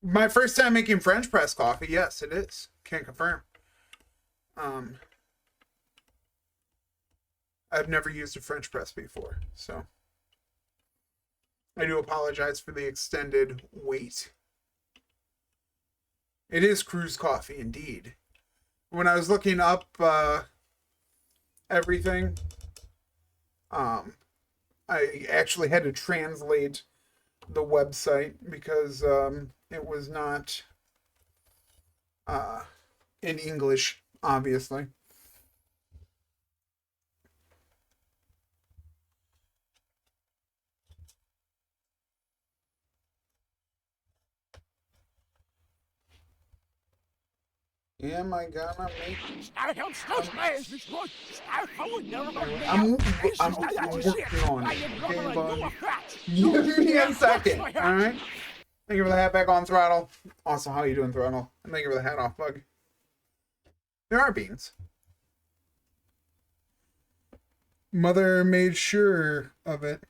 My first time making French press coffee. Yes, it is. Can't confirm. I've never used a French press before, so I do apologize for the extended wait. It is cruise coffee, indeed. When I was looking up everything, I actually had to translate the website because it was not in English, obviously. Am I gonna make? I'm working on it. Okay, bud. Give me a second. All right. Thank you for the hat back on, Throttle. Also, how you doing, Throttle? And thank you for the hat off, Bug. There are beans. Mother made sure of it.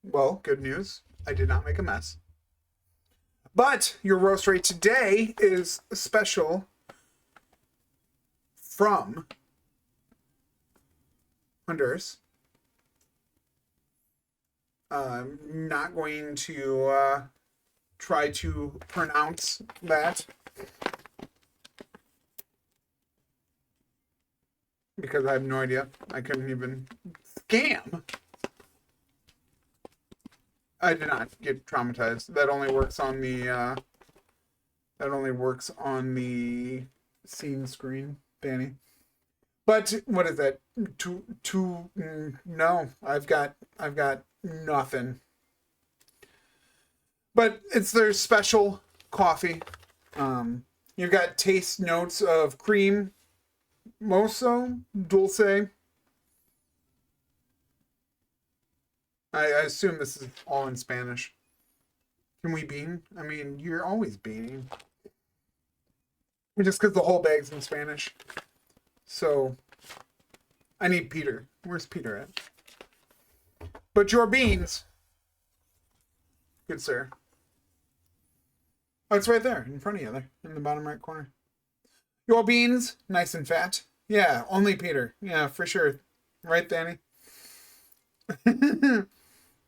Well, good news. I did not make a mess. But your roast rate today is special from Honduras. I'm not going to try to pronounce that because I have no idea. I couldn't even scam. I did not get traumatized. That only works on the scene screen, Danny. But what is that? No, I've got nothing. But it's their special coffee. You've got taste notes of cream, mozo, dulce. I assume this is all in Spanish. Can we bean? I mean, you're always beaning. Just because the whole bag's in Spanish. So, I need Peter. Where's Peter at? But your beans, good sir. Oh, it's right there, in front of you there, in the bottom right corner. Your beans, nice and fat. Yeah, only Peter. Yeah, for sure. Right, Danny?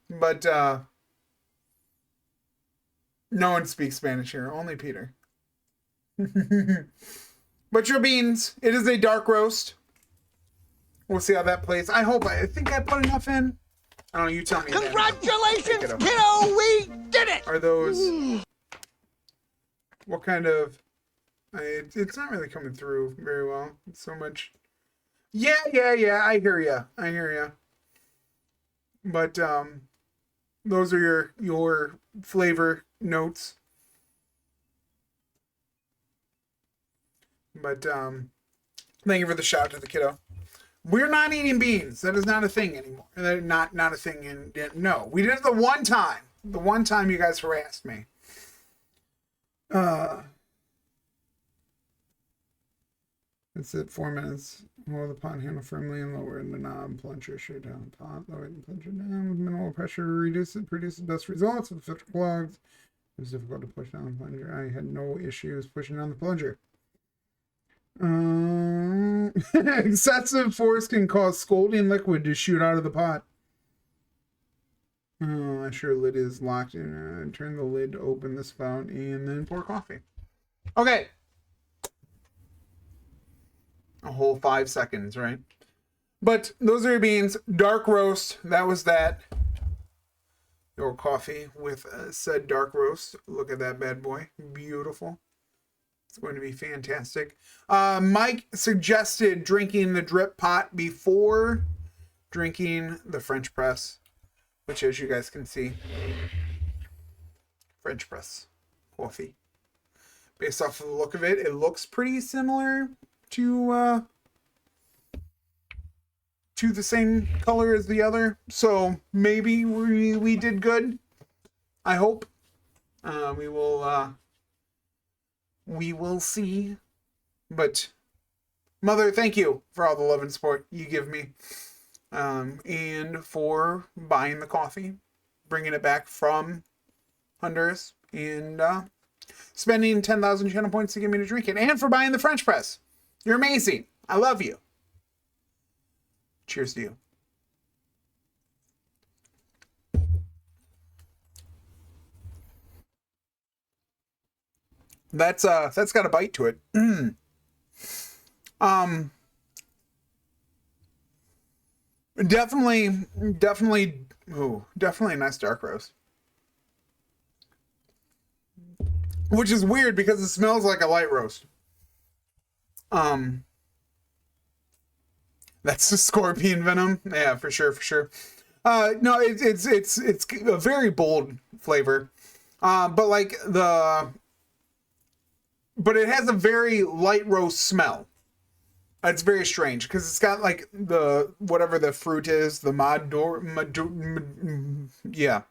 But no one speaks Spanish here, only Peter. But your beans, it is a dark roast. We'll see how that plays. I think I put enough in. I don't know, you tell me. Congratulations, kiddo, we did it! Are those, what kind of, it's not really coming through very well. It's so much. Yeah, I hear ya. But, those are your flavor notes. But thank you for the shout to the kiddo. We're not eating beans. That is not a thing anymore. Not a thing. No, we did it the one time. The one time you guys harassed me. That's it. 4 minutes. Hold the pot handle firmly and lower the knob. Plunger straight down the pot. Lower the plunger down with minimal pressure. Reduce it. Produce the best results. If the filter clogs, it was difficult to push down the plunger. I had no issues pushing down the plunger. Excessive force can cause scalding liquid to shoot out of the pot. I'm sure lid is locked in. Turn the lid to open the spout and then pour coffee. Okay. A whole 5 seconds, right? But those are your beans. Dark roast. That was that. Your coffee with said dark roast. Look at that bad boy. Beautiful. It's going to be fantastic. Mike suggested drinking the drip pot before drinking the French press, which, as you guys can see, French press coffee. Based off of the look of it, it looks pretty similar to the same color as the other. So maybe we did good. I hope. We will see. But Mother, thank you for all the love and support you give me. And for buying the coffee, bringing it back from Honduras, and spending 10,000 channel points to get me to drink it, and for buying the French press. You're amazing. I love you. Cheers to you. That's got a bite to it. Definitely a nice dark roast. Which is weird because it smells like a light roast. That's the scorpion venom. Yeah, for sure. No, it's a very bold flavor. But it has a very light roast smell. It's very strange because it's got like whatever the fruit is, the yeah,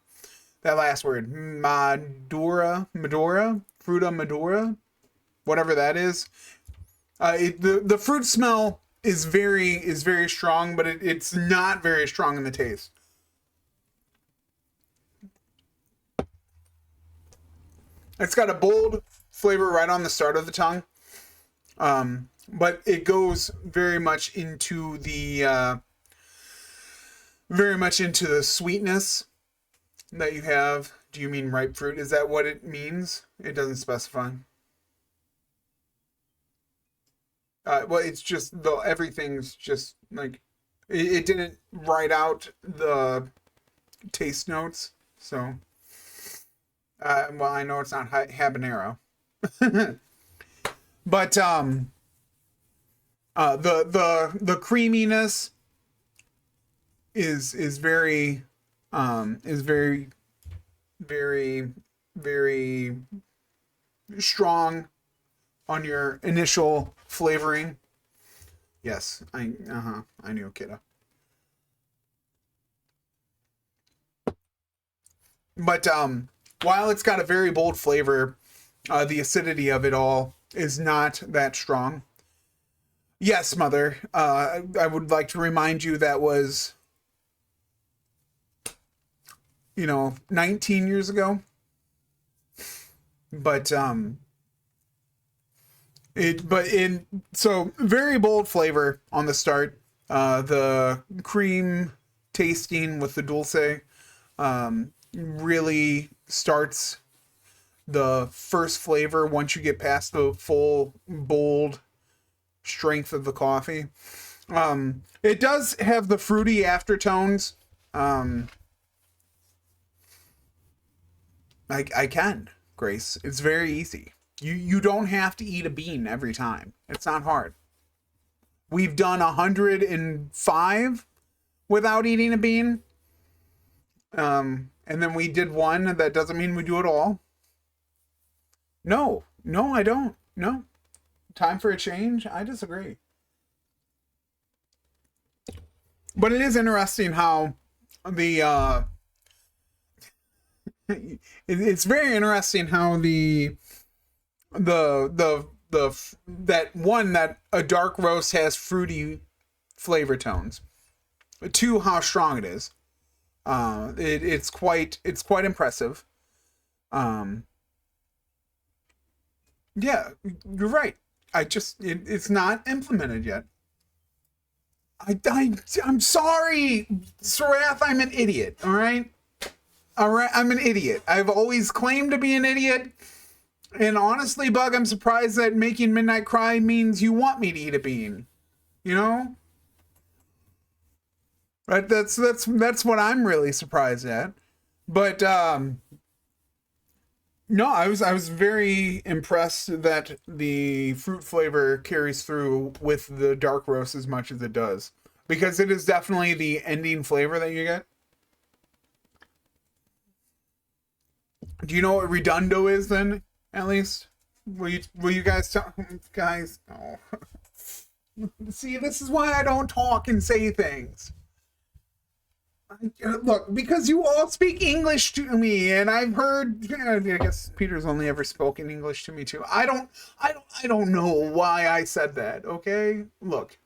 that last word, Madura, Fruta Madura, whatever that is. The fruit smell is very strong, but it's not very strong in the taste. It's got a bold flavor right on the start of the tongue. But it goes very much into the sweetness that you have. Do you mean ripe fruit? Is that what it means? It doesn't specify. Well, it's just everything's just like it didn't write out the taste notes, so well, I know it's not habanero, but the creaminess is very very strong on your initial flavoring. Yes, I knew, kiddo. But while it's got a very bold flavor, the acidity of it all is not that strong. Yes, Mother. I would like to remind you that was, 19 years ago. But so very bold flavor on the start. The cream tasting with the dulce really starts the first flavor once you get past the full bold strength of the coffee. It does have the fruity aftertones. I can, Grace. It's very easy. You don't have to eat a bean every time. It's not hard. We've done 105 without eating a bean. And then we did one. That doesn't mean we do it all. No, I don't. No. Time for a change? I disagree. But it is interesting how it's very interesting how that a dark roast has fruity flavor tones. 2, how strong it is. It's quite impressive. Yeah, you're right. It's not implemented yet. I'm sorry, Sarath, I'm an idiot, all right? I'm an idiot. I've always claimed to be an idiot. And honestly, Bug, I'm surprised that making Midnight Cry means you want me to eat a bean. Right? That's what I'm really surprised at. But no, I was very impressed that the fruit flavor carries through with the dark roast as much as it does, because it is definitely the ending flavor that you get. Do you know what redundo is then? At least, will you guys tell guys? Oh. See, this is why I don't talk and say things. Look, because you all speak English to me, and I've heard. I guess Peter's only ever spoken English to me too. I don't know why I said that. Okay, look.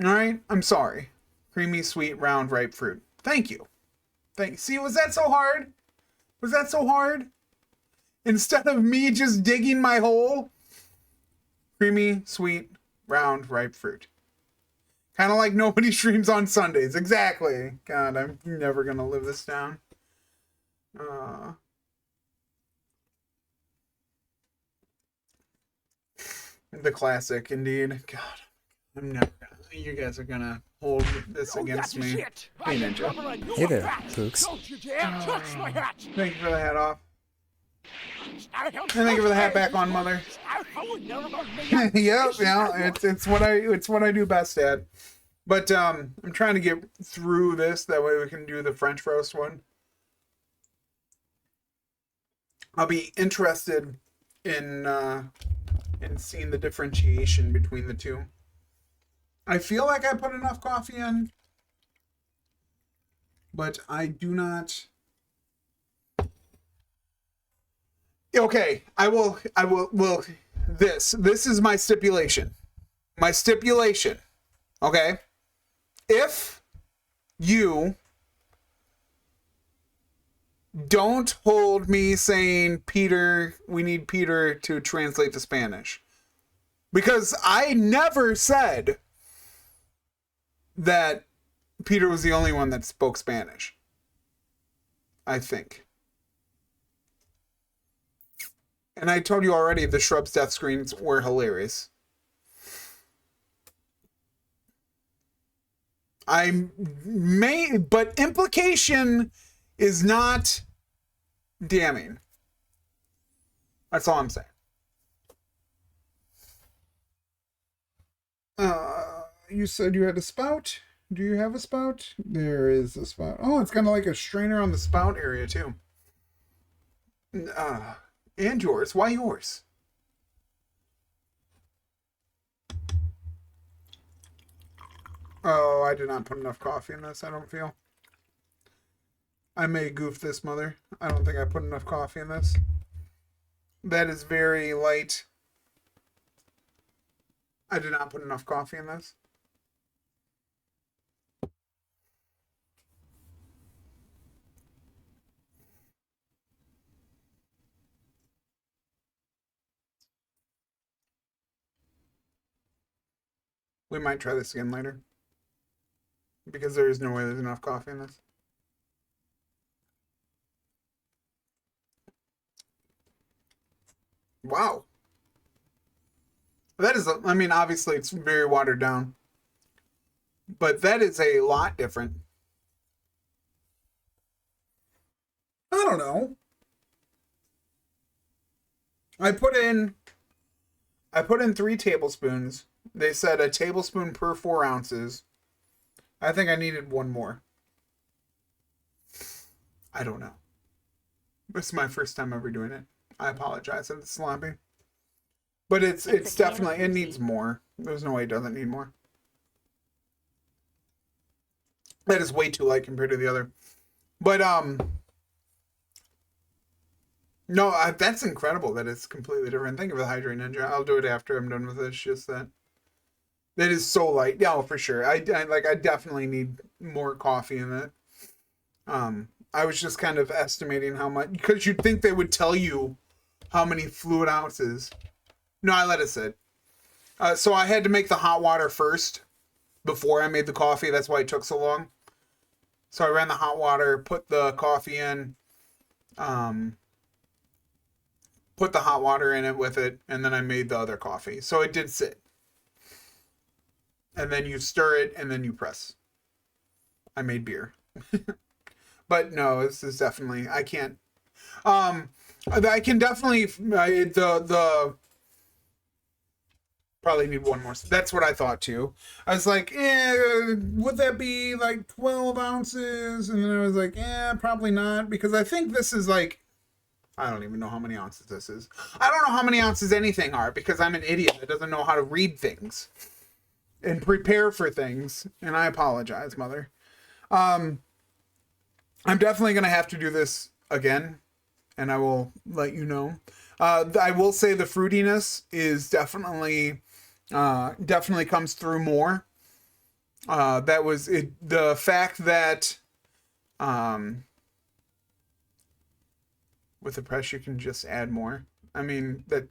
All right, I'm sorry. Creamy, sweet, round, ripe fruit. Thank you. See, was that so hard? Was that so hard? Instead of me just digging my hole. Creamy, sweet, round, ripe fruit. Kind of like nobody streams on Sundays. Exactly. God, I'm never going to live this down. The classic, indeed. God, I'm never gonna. You guys are going to hold this against me. Hey, Ninja. Hey there, folks. Thank you for the hat off. And thank you for the hat back on, Mother. Yep, yeah, it's what I do best at. But I'm trying to get through this, that way we can do the French roast one. I'll be interested in seeing the differentiation between the two. I feel like I put enough coffee in, but I do not. Okay, I will, this is my stipulation. My stipulation, okay? If you don't hold me saying, Peter, we need Peter to translate the Spanish. Because I never said that Peter was the only one that spoke Spanish. I think. And I told you already, the Shrub's death screens were hilarious. But implication is not damning. That's all I'm saying. You said you had a spout? Do you have a spout? There is a spout. Oh, it's kind of like a strainer on the spout area, too. And yours. Why yours? Oh, I did not put enough coffee in this, I don't feel. I may goof this, Mother. I don't think I put enough coffee in this. That is very light. I did not put enough coffee in this. We might try this again later. Because there is no way there's enough coffee in this. Wow. That is, I mean, obviously it's very watered down. But that is a lot different. I don't know. I put in 3 tablespoons. They said a tablespoon per 4 ounces. I think I needed 1 more. I don't know. This is my first time ever doing it. I apologize if it's sloppy. But it's definitely, it needs more. There's no way it doesn't need more. That is way too light compared to the other. But, no, that's incredible that it's completely different. Thank you for the Hydrate Ninja. I'll do it after I'm done with this. Just that is so light. Yeah, for sure. I definitely need more coffee in it. I was just kind of estimating how much, because you'd think they would tell you how many fluid ounces. No, I let it sit. So I had to make the hot water first before I made the coffee. That's why it took so long. So I ran the hot water, put the coffee in, put the hot water in it with it, and then I made the other coffee. So it did sit. And then you stir it, and then you press. I made beer. But no, this is definitely, I can't. I can definitely, probably need 1 more. That's what I thought too. I was like, would that be like 12 ounces? And then I was like, probably not. Because I think this is like, I don't even know how many ounces this is. I don't know how many ounces anything are because I'm an idiot that doesn't know how to read things and prepare for things. And I apologize, Mother. I'm definitely going to have to do this again, and I will let you know. I will say the fruitiness is definitely comes through more. That was it. The fact that with the press you can just add more. I mean that.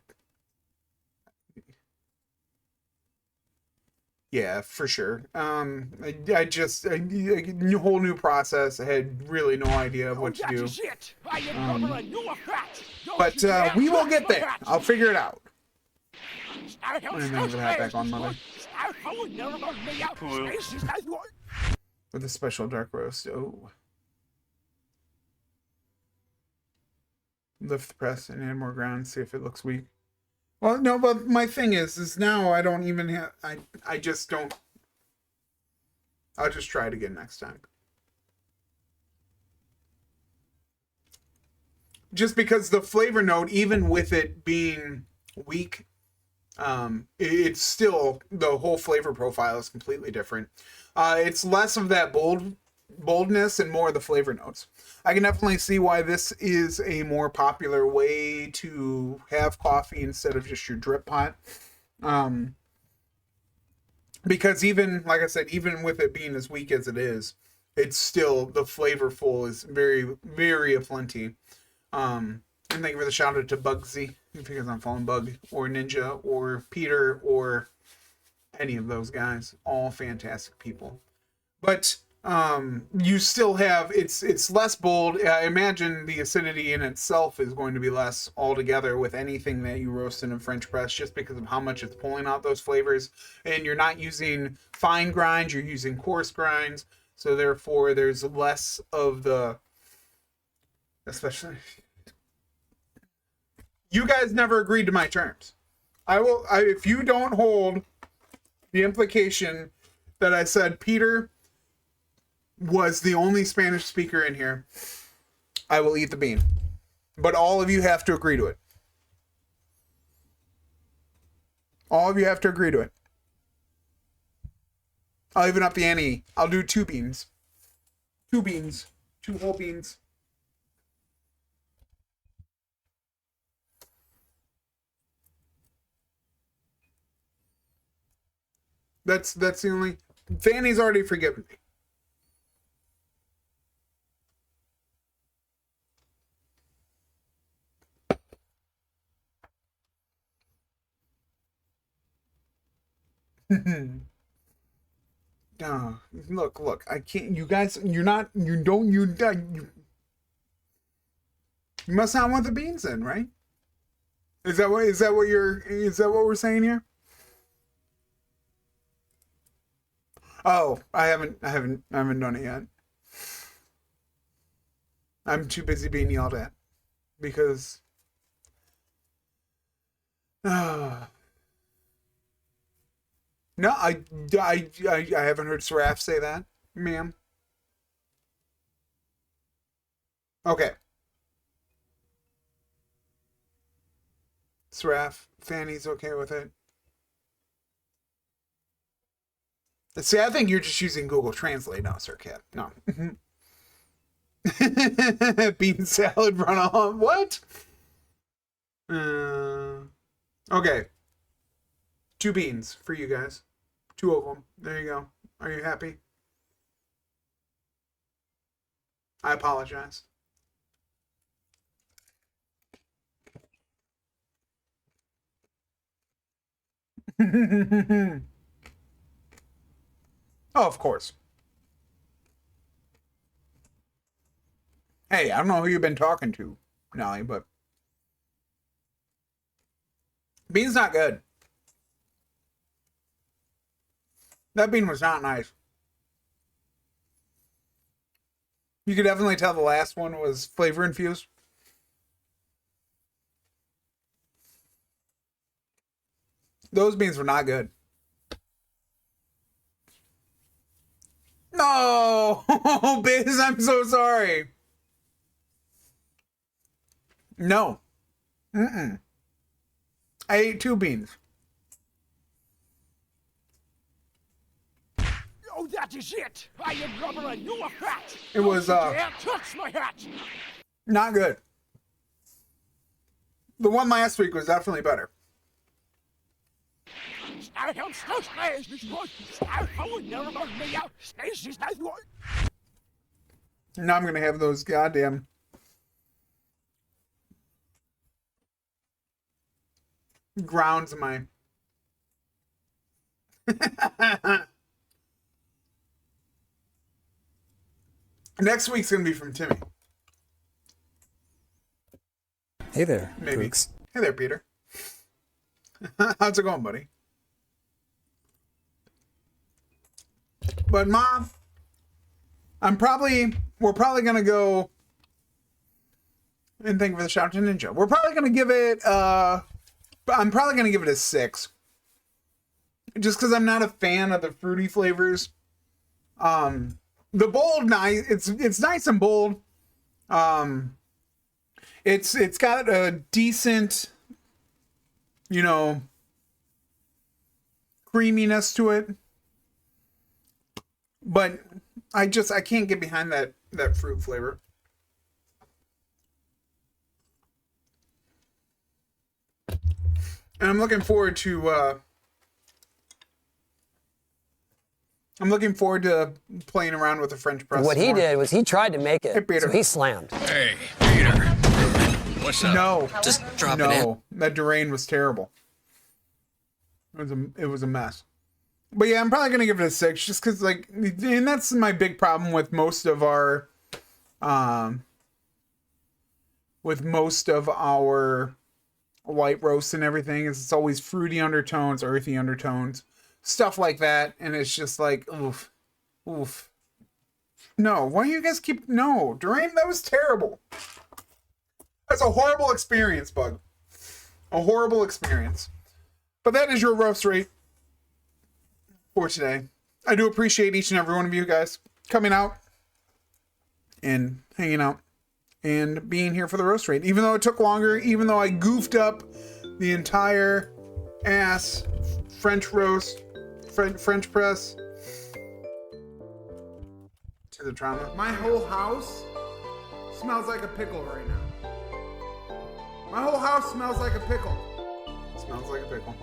Yeah, for sure. I just a whole new process. I had really no idea of what to do. But we will get there. I'll figure it out. And then we'll have back on Monday with a special dark roast. Oh, lift the press and add more ground. See if it looks weak. Well, no, but my thing is now I don't even have. I just don't. I'll just try it again next time. Just because the flavor note, even with it being weak, it's still, the whole flavor profile is completely different. It's less of that boldness and more of the flavor notes. I can definitely see why this is a more popular way to have coffee instead of just your drip pot. Because even, like I said, even with it being as weak as it is, it's still, the flavorful is very, very aplenty. And thank you for the shout out to Bugsy, because I'm following Bug, or Ninja, or Peter, or any of those guys. All fantastic people. But you still have, it's less bold. I imagine the acidity in itself is going to be less altogether with anything that you roast in a French press, just because of how much it's pulling out those flavors. And you're not using fine grinds, you're using coarse grinds. So therefore there's less of the, especially, you guys never agreed to my terms. If you don't hold the implication that I said Peter was the only Spanish speaker in here, I will eat the bean. But all of you have to agree to it. All of you have to agree to it. I'll even up the ante. I'll do 2 beans. 2 beans. 2 whole beans. That's the only. Fanny's already forgiven me. Look, I can't, you guys, you must not want the beans then, right? Is that what we're saying here? Oh, I haven't done it yet. I'm too busy being yelled at because no, I haven't heard Seraph say that, ma'am. Okay. Seraph, Fanny's okay with it. See, I think you're just using Google Translate now, Sir Cat. No. Bean salad run on. What? Okay. 2 beans for you guys. 2 of them. There you go. Are you happy? I apologize. Oh, of course. Hey, I don't know who you've been talking to, Nelly, but bean's not good. That bean was not nice. You could definitely tell the last one was flavor infused. Those beans were not good. No, Biz, I'm so sorry. No. Mm-mm. I ate 2 beans. So that is it. I am rubbering your hat. It was You can't touch my hat. not good. The one last week was definitely better. Now I'm gonna have those goddamn grounds in my next week's gonna be from Timmy. Hey there, Maybe. Brooks. Hey there, Peter. How's it going, buddy? But Mom, we're probably gonna go and thank you for the shout to Ninja. We're probably gonna give it I'm probably gonna give it a 6. Just because I'm not a fan of the fruity flavors. The bold nice, it's nice and bold. It's got a decent, you know, creaminess to it. But I can't get behind that fruit flavor. And I'm looking forward to playing around with the French press. What he did was he tried to make Hey, it, Peter. so he slammed. Hey, Peter. What's up? No, Just dropping in. no, that Durain was terrible. It was a mess. But yeah, I'm probably gonna give it a 6, just because, like, and that's my big problem with most of our, white roast and everything, is it's always fruity undertones, earthy undertones, stuff like that, and it's just like, oof. No, why do you guys keep Durain? That was terrible. That's a horrible experience, Bug. A horrible experience. But that is your roast rate for today. I do appreciate each and every one of you guys coming out and hanging out and being here for the roast rate. Even though it took longer, even though I goofed up the entire ass French roast, French press to the trauma. My whole house smells like a pickle right now. My whole house smells like a pickle. It smells like a pickle.